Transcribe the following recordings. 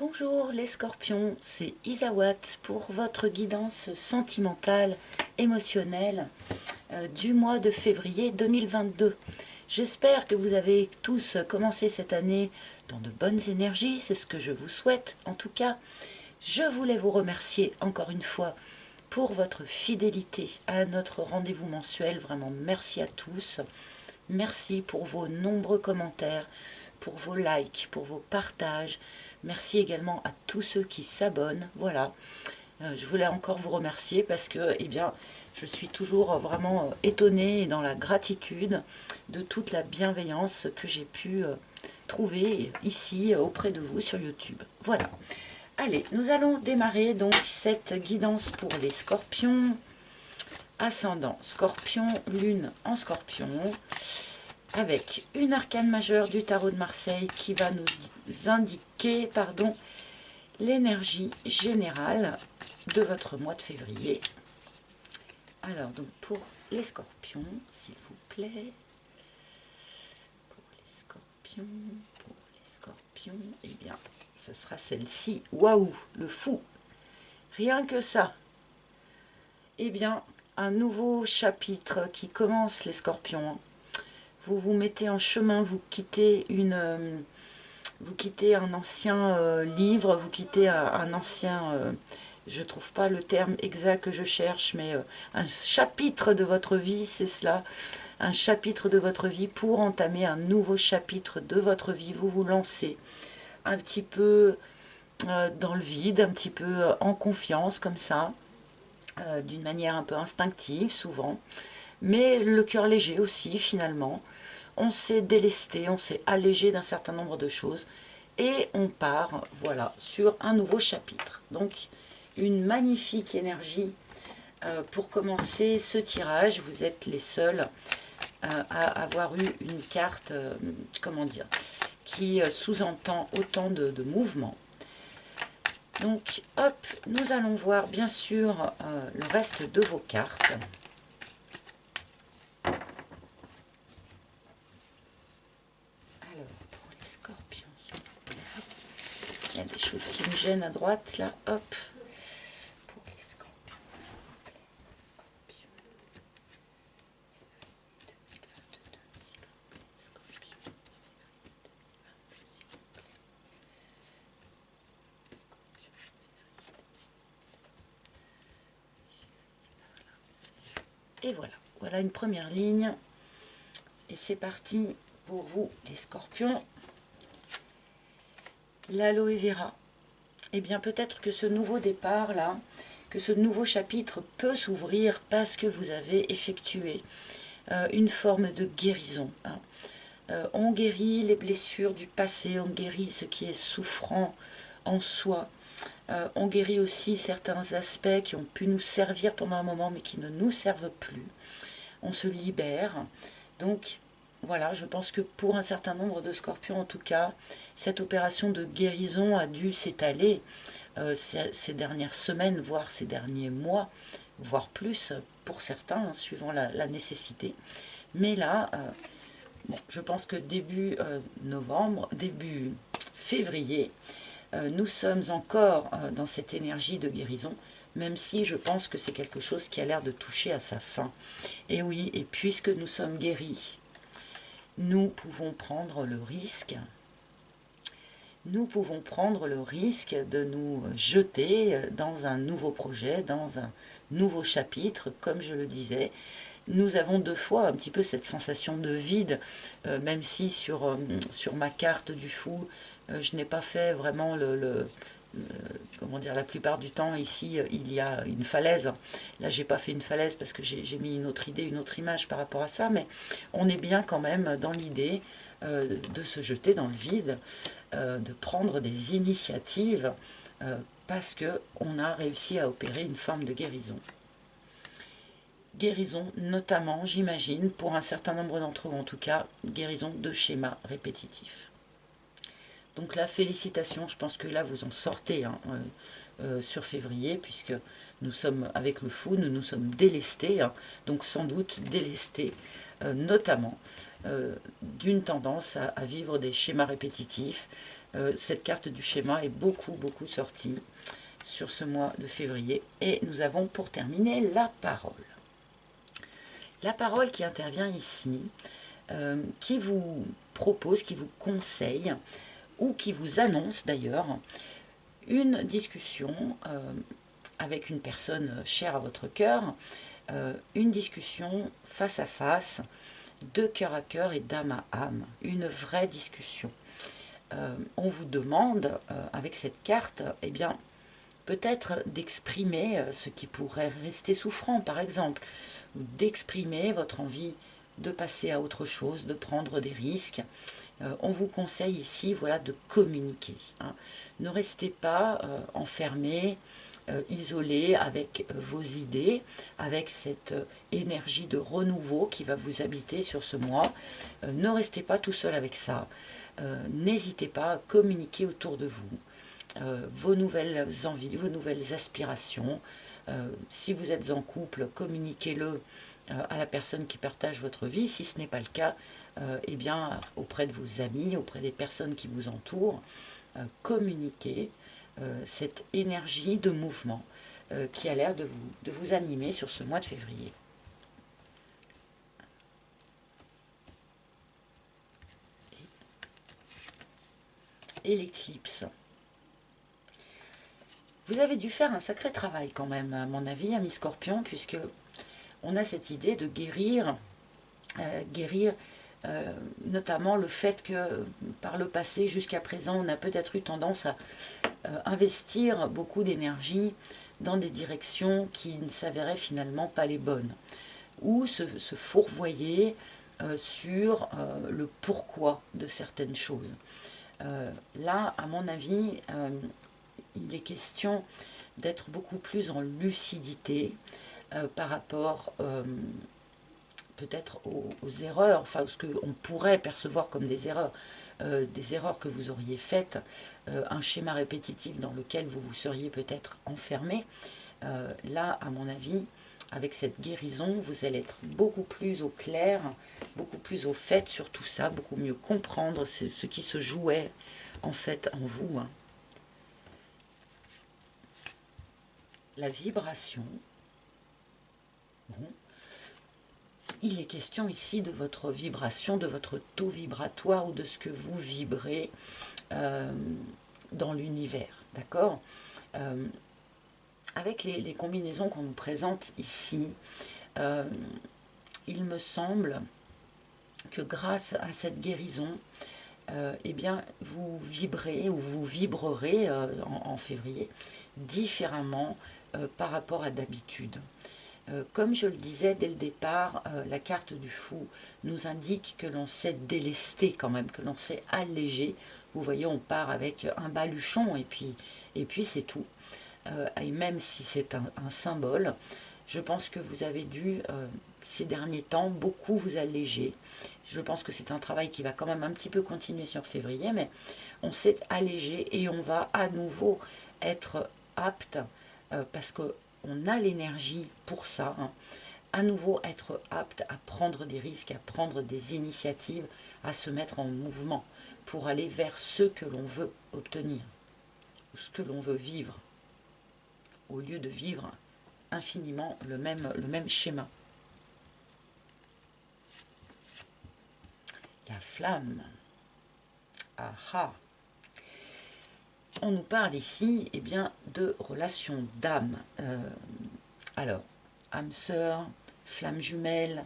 Bonjour les scorpions, c'est Isawat pour votre guidance sentimentale, émotionnelle du mois de février 2022. J'espère que vous avez tous commencé cette année dans de bonnes énergies, c'est ce que je vous souhaite en tout cas. Je voulais vous remercier encore une fois pour votre fidélité à notre rendez-vous mensuel. Vraiment merci à tous. Merci pour vos nombreux commentaires, pour vos likes, pour vos partages. Merci également à tous ceux qui s'abonnent. Voilà, je voulais encore vous remercier parce que, eh bien, je suis toujours vraiment étonnée et dans la gratitude de toute la bienveillance que j'ai pu trouver ici auprès de vous sur YouTube. Voilà. Allez, nous allons démarrer donc cette guidance pour les scorpions. Ascendant Scorpion, Lune en Scorpion, avec une arcane majeure du tarot de Marseille qui va nous indiquer l'énergie générale de votre mois de février. Alors, donc pour les scorpions, s'il vous plaît, pour les scorpions, eh bien, ce sera celle-ci. Waouh, le fou! Rien que ça. Eh bien, un nouveau chapitre qui commence, les scorpions. Vous vous mettez en chemin, vous quittez un ancien livre, vous quittez un ancien, je ne trouve pas le terme exact que je cherche, mais un chapitre de votre vie, c'est cela, un chapitre de votre vie pour entamer un nouveau chapitre de votre vie. Vous vous lancez un petit peu dans le vide, un petit peu en confiance comme ça, d'une manière un peu instinctive souvent, mais le cœur léger aussi finalement. On s'est délesté, on s'est allégé d'un certain nombre de choses et on part, voilà, sur un nouveau chapitre. Donc, une magnifique énergie pour commencer ce tirage. Vous êtes les seuls à avoir eu une carte, comment dire, qui sous-entend autant de mouvements. Donc, hop, nous allons voir bien sûr le reste de vos cartes. Il y a des choses qui me gênent à droite, là, hop. Pour les scorpions. Et voilà, voilà une première ligne. Et c'est parti pour vous, les scorpions. L'aloe vera. Eh bien, peut-être que ce nouveau départ, là, que ce nouveau chapitre peut s'ouvrir parce que vous avez effectué une forme de guérison. Hein. On guérit les blessures du passé, on guérit ce qui est souffrant en soi. On guérit aussi certains aspects qui ont pu nous servir pendant un moment, mais qui ne nous servent plus. On se libère. Donc, voilà, je pense que pour un certain nombre de scorpions, en tout cas, cette opération de guérison a dû s'étaler ces dernières semaines, voire ces derniers mois, voire plus pour certains, hein, suivant la nécessité. Mais là, bon, je pense que début novembre, début février, nous sommes encore dans cette énergie de guérison, même si je pense que c'est quelque chose qui a l'air de toucher à sa fin. Et oui, et puisque nous sommes guéris, nous pouvons prendre le risque, de nous jeter dans un nouveau projet, dans un nouveau chapitre, comme je le disais. Nous avons deux fois un petit peu cette sensation de vide, même si sur ma carte du fou, je n'ai pas fait vraiment comment dire, la plupart du temps ici il y a une falaise. Là j'ai pas fait une falaise parce que j'ai mis une autre idée, une autre image par rapport à ça, mais on est bien quand même dans l'idée de se jeter dans le vide, de prendre des initiatives parce qu'on a réussi à opérer une forme de guérison. Guérison notamment, j'imagine, pour un certain nombre d'entre vous en tout cas, guérison de schémas répétitifs. Donc là, félicitations, je pense que là vous en sortez hein, sur février, puisque nous sommes avec le fou, nous nous sommes délestés, hein, donc sans doute délestés, notamment d'une tendance à vivre des schémas répétitifs, Cette carte du schéma est beaucoup sortie sur ce mois de février. Et nous avons pour terminer la parole. La parole qui intervient ici, qui vous propose, qui vous conseille, ou qui vous annonce d'ailleurs, une discussion avec une personne chère à votre cœur, une discussion face à face, de cœur à cœur et d'âme à âme, une vraie discussion. On vous demande, avec cette carte, eh bien, peut-être d'exprimer ce qui pourrait rester souffrant, par exemple, ou d'exprimer votre envie de passer à autre chose, de prendre des risques. On vous conseille ici, voilà, de communiquer. Hein. Ne restez pas enfermé, isolé avec vos idées, avec cette énergie de renouveau qui va vous habiter sur ce mois. Ne restez pas tout seul avec ça. N'hésitez pas à communiquer autour de vous. Vos nouvelles envies, vos nouvelles aspirations. Si vous êtes en couple, communiquez-le à la personne qui partage votre vie. Si ce n'est pas le cas, eh bien, auprès de vos amis, auprès des personnes qui vous entourent, communiquez cette énergie de mouvement qui a l'air de vous animer sur ce mois de février. Et l'éclipse. Vous avez dû faire un sacré travail quand même, à mon avis, ami Scorpion, puisque on a cette idée de guérir, notamment le fait que par le passé, jusqu'à présent, on a peut-être eu tendance à investir beaucoup d'énergie dans des directions qui ne s'avéraient finalement pas les bonnes, ou se fourvoyer sur le pourquoi de certaines choses. Là, à mon avis, il est question d'être beaucoup plus en lucidité par rapport peut-être aux erreurs, enfin ce qu'on pourrait percevoir comme des erreurs que vous auriez faites, un schéma répétitif dans lequel vous vous seriez peut-être enfermé. Là, à mon avis, avec cette guérison, vous allez être beaucoup plus au clair, beaucoup plus au fait sur tout ça, beaucoup mieux comprendre ce qui se jouait en fait en vous. Hein. La vibration. Bon. Il est question ici de votre vibration, de votre taux vibratoire ou de ce que vous vibrez dans l'univers. D'accord avec les combinaisons qu'on nous présente ici, il me semble que grâce à cette guérison, eh bien, vous vibrez ou vous vibrerez en février différemment par rapport à d'habitude. Comme je le disais dès le départ, la carte du fou nous indique que l'on s'est délesté quand même, que l'on s'est allégé. Vous voyez, on part avec un baluchon et puis c'est tout. Et même si c'est un symbole, je pense que vous avez dû, ces derniers temps, beaucoup vous alléger. Je pense que c'est un travail qui va quand même un petit peu continuer sur février, mais on s'est allégé et on va à nouveau être apte, parce qu'on a l'énergie pour ça, hein, à nouveau être apte à prendre des risques, à prendre des initiatives, à se mettre en mouvement pour aller vers ce que l'on veut obtenir, ou ce que l'on veut vivre, au lieu de vivre infiniment le même schéma. La flamme. Ah. On nous parle ici eh bien, de relations d'âme. Alors, âme sœur, flamme jumelle,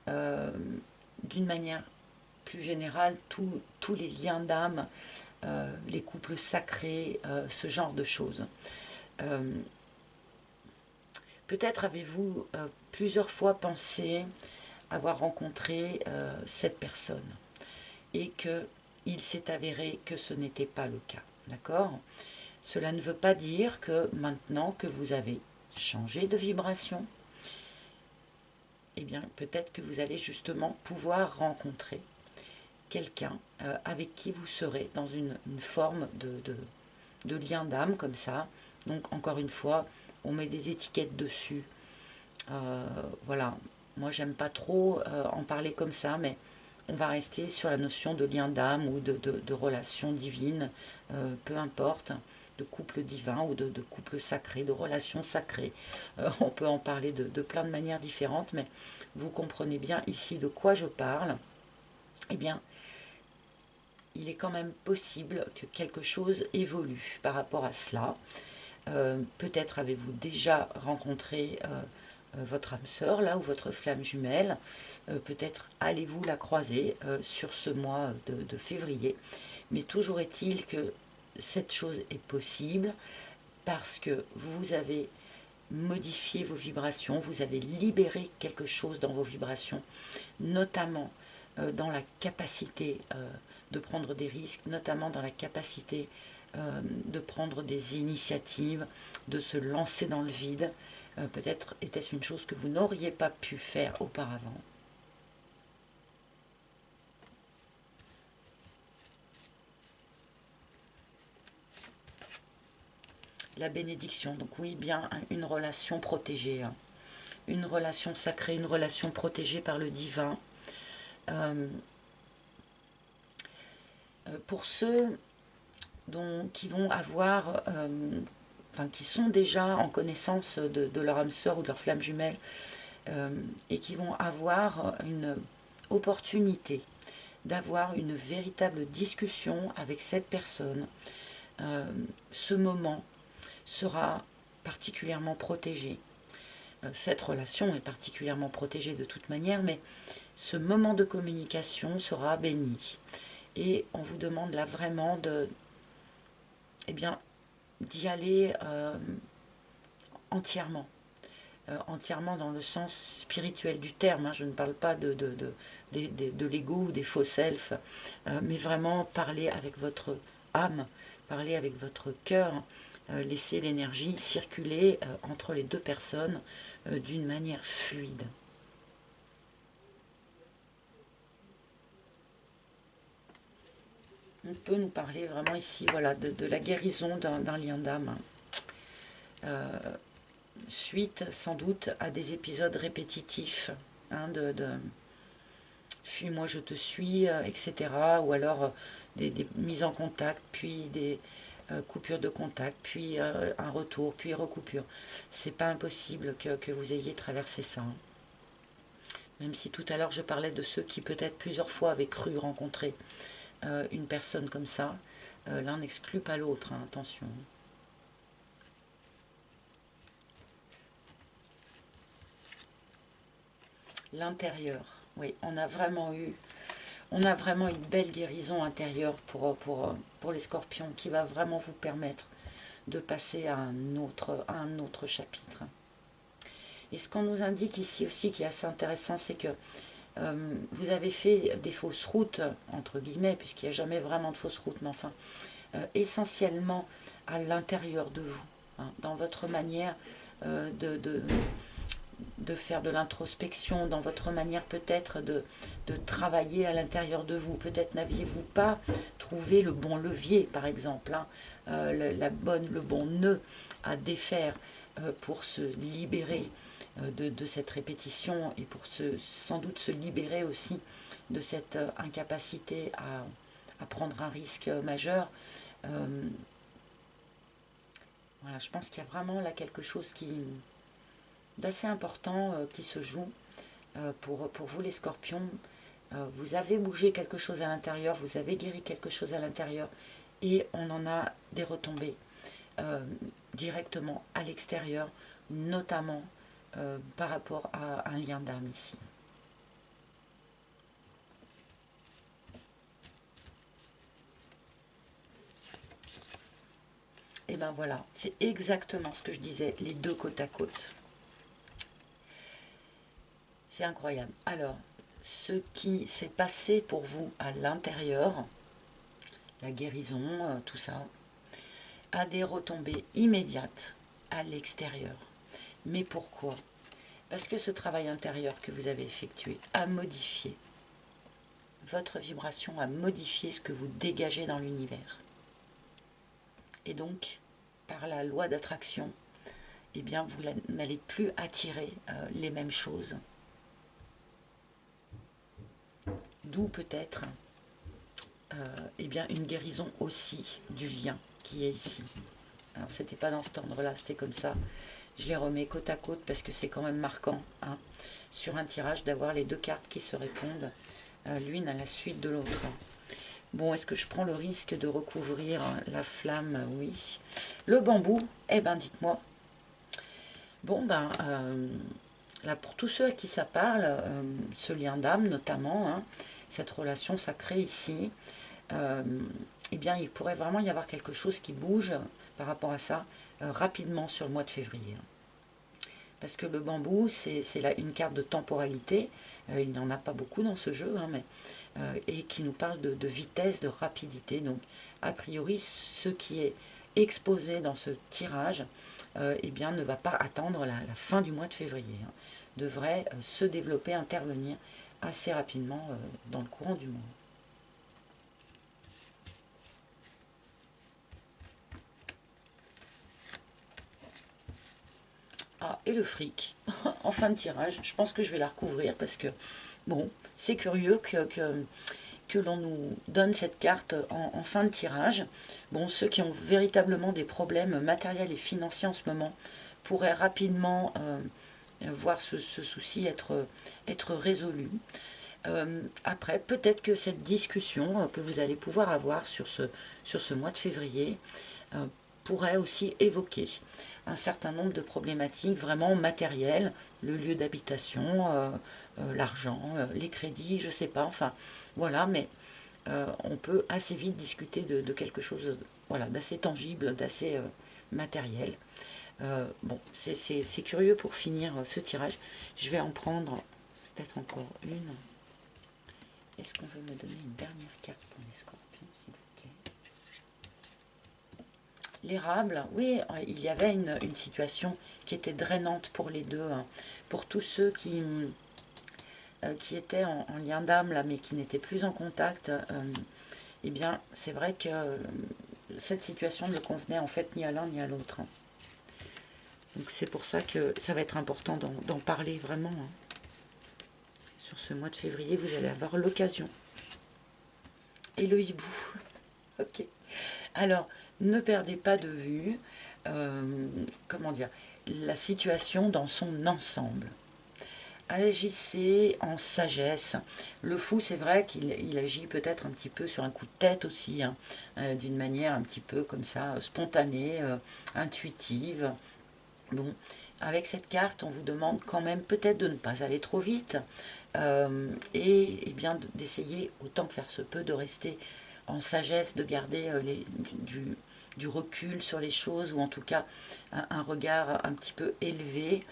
d'une manière plus générale, tous les liens d'âme, les couples sacrés, ce genre de choses. Peut-être avez-vous plusieurs fois pensé avoir rencontré cette personne et qu'il s'est avéré que ce n'était pas le cas. D'accord ? Cela ne veut pas dire que maintenant que vous avez changé de vibration, eh bien peut-être que vous allez justement pouvoir rencontrer quelqu'un avec qui vous serez dans une forme de lien d'âme comme ça. Donc encore une fois, on met des étiquettes dessus. Voilà, moi j'aime pas trop en parler comme ça, mais on va rester sur la notion de lien d'âme ou de relation divine, peu importe, de couple divin ou de couple sacré, de relation sacrée. On peut en parler de plein de manières différentes, mais vous comprenez bien ici de quoi je parle. Eh bien, il est quand même possible que quelque chose évolue par rapport à cela. Peut-être avez-vous déjà rencontré votre âme sœur là, ou votre flamme jumelle. Peut-être allez-vous la croiser sur ce mois de février. Mais toujours est-il que cette chose est possible parce que vous avez modifié vos vibrations, vous avez libéré quelque chose dans vos vibrations, notamment dans la capacité de prendre des risques, notamment dans la capacité de prendre des initiatives, de se lancer dans le vide. Peut-être était-ce une chose que vous n'auriez pas pu faire auparavant. La bénédiction, donc oui, bien une relation protégée, hein. Une relation sacrée, une relation protégée par le divin. Pour ceux qui vont avoir, enfin qui sont déjà en connaissance de leur âme sœur ou de leur flamme jumelle, et qui vont avoir une opportunité d'avoir une véritable discussion avec cette personne, ce moment sera particulièrement protégé. Cette relation est particulièrement protégée de toute manière, mais ce moment de communication sera béni. Et on vous demande là vraiment eh bien, d'y aller entièrement. Entièrement dans le sens spirituel du terme, hein. Je ne parle pas de l'ego ou des faux selfs, mais vraiment parler avec votre âme, parler avec votre cœur, laisser l'énergie circuler entre les deux personnes d'une manière fluide. On peut nous parler vraiment ici, voilà, de la guérison d'un lien d'âme. Suite sans doute à des épisodes répétitifs, hein, fuis-moi je te suis, etc. Ou alors des mises en contact, puis des coupures de contact, puis un retour, puis recoupure. C'est pas impossible que vous ayez traversé ça, hein. Même si tout à l'heure je parlais de ceux qui peut-être plusieurs fois avaient cru rencontrer une personne comme ça, l'un n'exclut pas l'autre, hein, attention. L'intérieur, oui, on a vraiment une belle guérison intérieure pour les scorpions qui va vraiment vous permettre de passer à un autre chapitre. Et ce qu'on nous indique ici aussi qui est assez intéressant, c'est que vous avez fait des fausses routes, entre guillemets, puisqu'il n'y a jamais vraiment de fausses routes, mais enfin, essentiellement à l'intérieur de vous, hein, dans votre manière de faire de l'introspection, dans votre manière peut-être de travailler à l'intérieur de vous. Peut-être n'aviez-vous pas trouvé le bon levier, par exemple, hein, le bon nœud à défaire pour se libérer de cette répétition et pour sans doute se libérer aussi de cette incapacité à prendre un risque majeur. Voilà, je pense qu'il y a vraiment là quelque chose d'assez important qui se joue pour vous les scorpions. Vous avez bougé quelque chose à l'intérieur, vous avez guéri quelque chose à l'intérieur et on en a des retombées directement à l'extérieur, notamment par rapport à un lien d'âme ici. Et ben voilà, c'est exactement ce que je disais, les deux côte à côte. C'est incroyable. Alors, ce qui s'est passé pour vous à l'intérieur, la guérison, tout ça, a des retombées immédiates à l'extérieur. Mais pourquoi? Parce que ce travail intérieur que vous avez effectué a modifié votre vibration, a modifié ce que vous dégagez dans l'univers. Et donc, par la loi d'attraction, eh bien, vous n'allez plus attirer les mêmes choses. d'où peut-être eh bien une guérison aussi du lien qui est ici. Alors c'était pas dans cet ordre-là, c'était comme ça. Je les remets côte à côte parce que c'est quand même marquant, hein, sur un tirage d'avoir les deux cartes qui se répondent l'une à la suite de l'autre. Bon, est-ce que je prends le risque de recouvrir la flamme? Oui. Le bambou, eh ben dites-moi. Bon, ben, là, pour tous ceux à qui ça parle, ce lien d'âme notamment, hein, cette relation sacrée ici, eh bien, il pourrait vraiment y avoir quelque chose qui bouge par rapport à ça rapidement sur le mois de février. Parce que le bambou, c'est une carte de temporalité, il n'y en a pas beaucoup dans ce jeu, hein, mais, et qui nous parle de vitesse, de rapidité. Donc, a priori, ce qui est exposé dans ce tirage, eh bien, ne va pas attendre la fin du mois de février. Hein. Devrait se développer, intervenir assez rapidement dans le courant du mois. Ah, et le fric, en fin de tirage, je pense que je vais la recouvrir parce que, bon, c'est curieux que l'on nous donne cette carte en fin de tirage. Bon, ceux qui ont véritablement des problèmes matériels et financiers en ce moment pourraient rapidement voir ce souci être résolu. Après, peut-être que cette discussion que vous allez pouvoir avoir sur ce mois de février pourrait aussi évoquer un certain nombre de problématiques vraiment matérielles, le lieu d'habitation, l'argent, les crédits, je ne sais pas, enfin voilà, mais on peut assez vite discuter de quelque chose voilà, d'assez tangible, d'assez matériel. Bon, c'est curieux pour finir ce tirage. Je vais en prendre peut-être encore une. Est-ce qu'on veut me donner une dernière carte pour les scorpions, s'il vous plaît? L'érable, oui, il y avait une situation qui était drainante pour les deux, hein. Pour tous ceux qui étaient en lien d'âme, là, mais qui n'étaient plus en contact, eh bien, c'est vrai que cette situation ne convenait en fait ni à l'un ni à l'autre. Hein. Donc c'est pour ça que ça va être important d'en parler vraiment. Hein. Sur ce mois de février, vous allez avoir l'occasion. Et le hibou. Ok. Alors, ne perdez pas de vue, comment dire, la situation dans son ensemble. Agissez en sagesse. Le fou, c'est vrai qu'il agit peut-être un petit peu sur un coup de tête aussi, hein, d'une manière un petit peu comme ça, spontanée, intuitive. Bon, avec cette carte, on vous demande quand même peut-être de ne pas aller trop vite et bien d'essayer, autant que faire se peut, de rester en sagesse, de garder du recul sur les choses, ou en tout cas un regard un petit peu élevé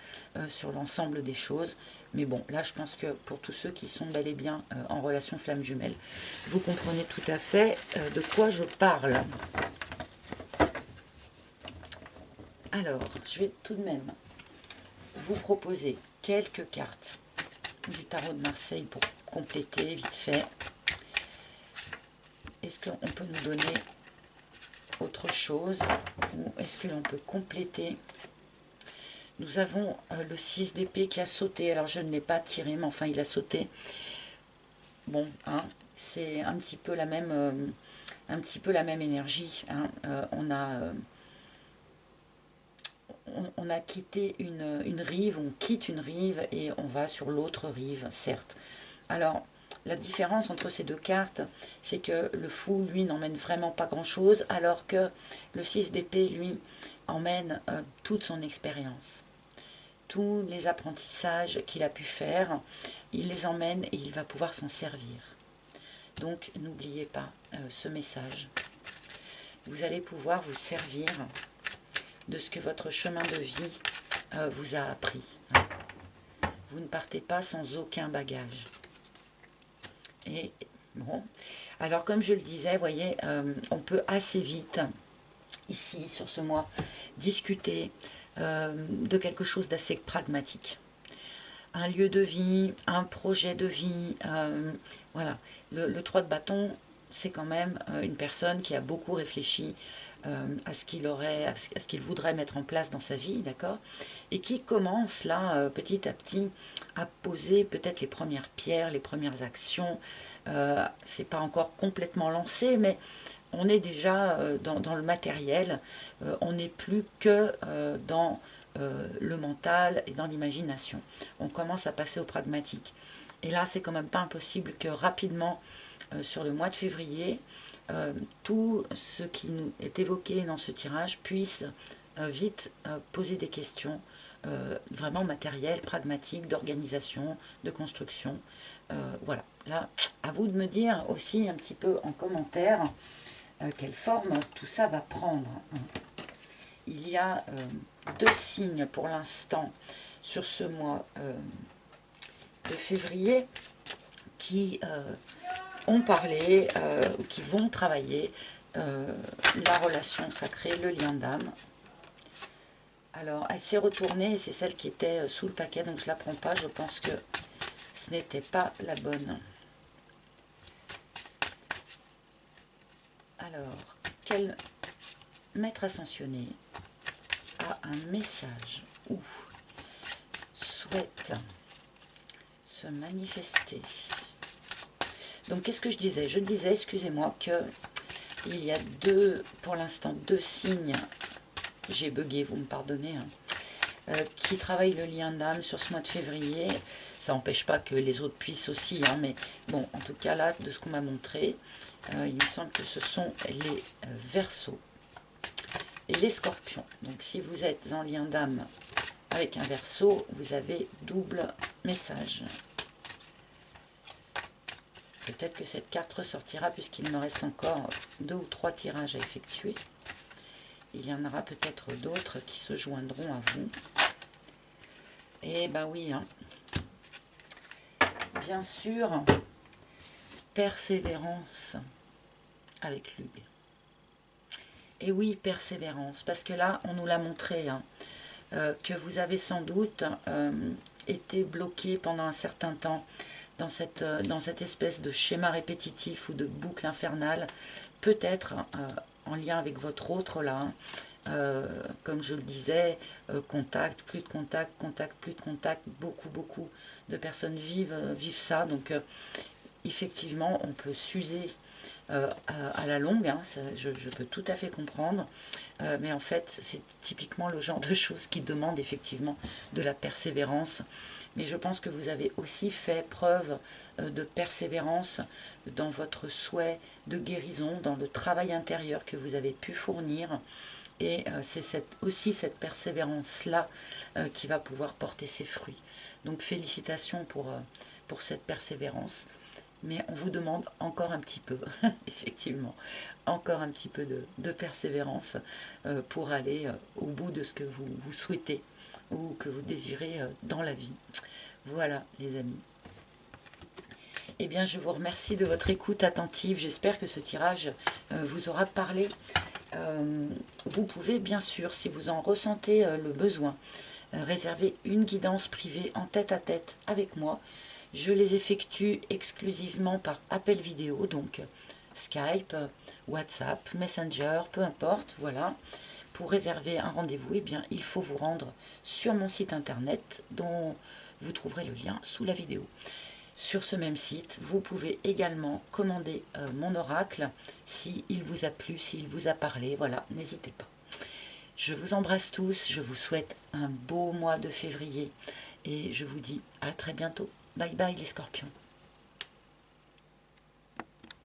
sur l'ensemble des choses. Mais bon, là je pense que pour tous ceux qui sont bel et bien en relation flamme jumelle, vous comprenez tout à fait de quoi je parle. Alors, je vais tout de même vous proposer quelques cartes du tarot de Marseille pour compléter vite fait. Est-ce qu'on peut nous donner autre chose ou est-ce que l'on peut compléter? Nous avons le 6 d'épée qui a sauté. Alors, je ne l'ai pas tiré, mais enfin, il a sauté. Bon, hein, c'est un petit peu la même énergie. Hein. On a quitté une rive, on quitte une rive et on va sur l'autre rive, certes. Alors, la différence entre ces deux cartes, c'est que le fou, lui, n'emmène vraiment pas grand-chose, alors que le 6 d'épée, lui, emmène toute son expérience. Tous les apprentissages qu'il a pu faire, il les emmène et il va pouvoir s'en servir. Donc, n'oubliez pas ce message. Vous allez pouvoir vous servir de ce que votre chemin de vie vous a appris. Vous ne partez pas sans aucun bagage. Et bon, alors comme je le disais, vous voyez, on peut assez vite, ici, sur ce mois, discuter de quelque chose d'assez pragmatique. Un lieu de vie, un projet de vie, voilà. Le 3 de bâton, c'est quand même une personne qui a beaucoup réfléchi à ce qu'il voudrait mettre en place dans sa vie, d'accord, et qui commence là, petit à petit, à poser peut-être les premières pierres, les premières actions. C'est pas encore complètement lancé, mais on est déjà dans le matériel, on n'est plus que dans le mental et dans l'imagination. On commence à passer au pragmatique. Et là, c'est quand même pas impossible que rapidement, sur le mois de février, tout ce qui nous est évoqué dans ce tirage puisse vite poser des questions vraiment matérielles, pragmatiques, d'organisation, de construction. Voilà, là, à vous de me dire aussi un petit peu en commentaire quelle forme tout ça va prendre. Il y a 2 signes pour l'instant sur ce mois de février qui ont parlé, ou qui vont travailler la relation sacrée, le lien d'âme. Alors, elle s'est retournée, c'est celle qui était sous le paquet, donc je ne la prends pas, je pense que ce n'était pas la bonne. Alors, quel maître ascensionné a un message ou souhaite se manifester? Donc, qu'est-ce que je disais? Je disais, excusez-moi, que il y a pour l'instant, 2 signes, j'ai bugué, vous me pardonnez, hein, qui travaillent le lien d'âme sur ce mois de février. Ça n'empêche pas que les autres puissent aussi, hein, mais bon, en tout cas, là, de ce qu'on m'a montré, il me semble que ce sont les Verseaux et les Scorpions. Donc, si vous êtes en lien d'âme avec un Verseau, vous avez double message. Peut-être que cette carte ressortira puisqu'il me reste encore 2 ou 3 tirages à effectuer. Il y en aura peut-être d'autres qui se joindront à vous. Et ben oui, hein. Bien sûr, persévérance avec lui. Et oui, persévérance, parce que là, on nous l'a montré, hein, que vous avez sans doute été bloqué pendant un certain temps dans cette espèce de schéma répétitif ou de boucle infernale, peut-être en lien avec votre autre là, hein, comme je le disais, contact, plus de contact, contact, plus de contact, beaucoup de personnes vivent ça, donc effectivement on peut s'user à la longue, hein, ça, je peux tout à fait comprendre, mais en fait c'est typiquement le genre de choses qui demande effectivement de la persévérance. Mais je pense que vous avez aussi fait preuve de persévérance dans votre souhait de guérison, dans le travail intérieur que vous avez pu fournir. Et c'est aussi cette persévérance-là qui va pouvoir porter ses fruits. Donc félicitations pour cette persévérance. Mais on vous demande encore un petit peu, effectivement, encore un petit peu de persévérance pour aller au bout de ce que vous souhaitez ou que vous désirez dans la vie. Voilà, les amis. Eh bien, je vous remercie de votre écoute attentive. J'espère que ce tirage vous aura parlé. Vous pouvez, bien sûr, si vous en ressentez le besoin, réserver une guidance privée en tête-à-tête avec moi. Je les effectue exclusivement par appel vidéo, donc Skype, WhatsApp, Messenger, peu importe, voilà. Pour réserver un rendez-vous, eh bien, il faut vous rendre sur mon site internet, dont vous trouverez le lien sous la vidéo. Sur ce même site, vous pouvez également commander mon oracle, s'il vous a plu, s'il vous a parlé, voilà, n'hésitez pas. Je vous embrasse tous, je vous souhaite un beau mois de février, et je vous dis à très bientôt. Bye bye les scorpions.